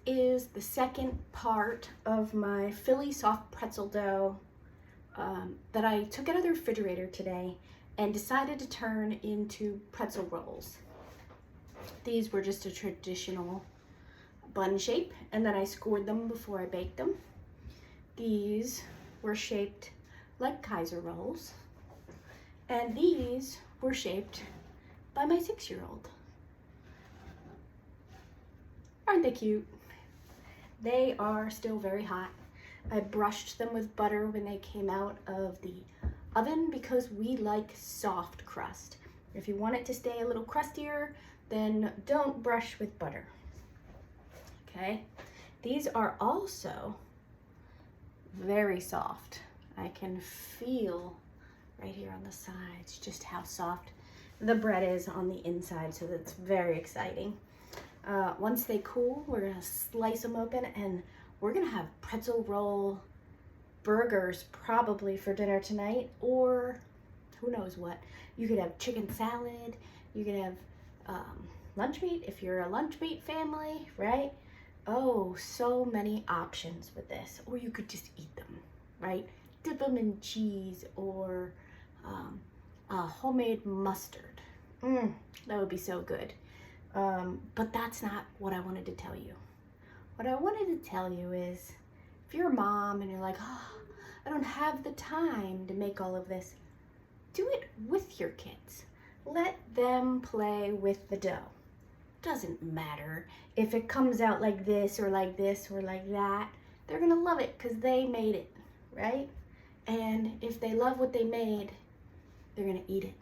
is the second part of my Philly soft pretzel dough that I took out of the refrigerator today and decided to turn into pretzel rolls. These were just a traditional bun shape, and then I scored them before I baked them. These were shaped like Kaiser rolls, and these were shaped by my 6-year-old. Aren't they cute? They are still very hot. I brushed them with butter when they came out of the oven because we like soft crust. If you want it to stay a little crustier, then don't brush with butter. Okay, these are also very soft. I can feel right here on the sides just how soft the bread is on the inside, so that's very exciting. Once they cool, we're gonna slice them open and we're gonna have pretzel roll burgers probably for dinner tonight, or who knows what. You could have chicken salad, you could have lunch meat if you're a lunch meat family, right? Oh, so many options with this. Or you could just eat them, right? Dip them in cheese or homemade mustard. That would be so good. But that's not what I wanted to tell you. What I wanted to tell you is, if you're a mom and you're like, oh, I don't have the time to make all of this, do it with your kids. Let them play with the dough. Doesn't matter if it comes out like this or like this or like that. They're gonna love it because they made it, right? And if they love what they made, they're gonna eat it.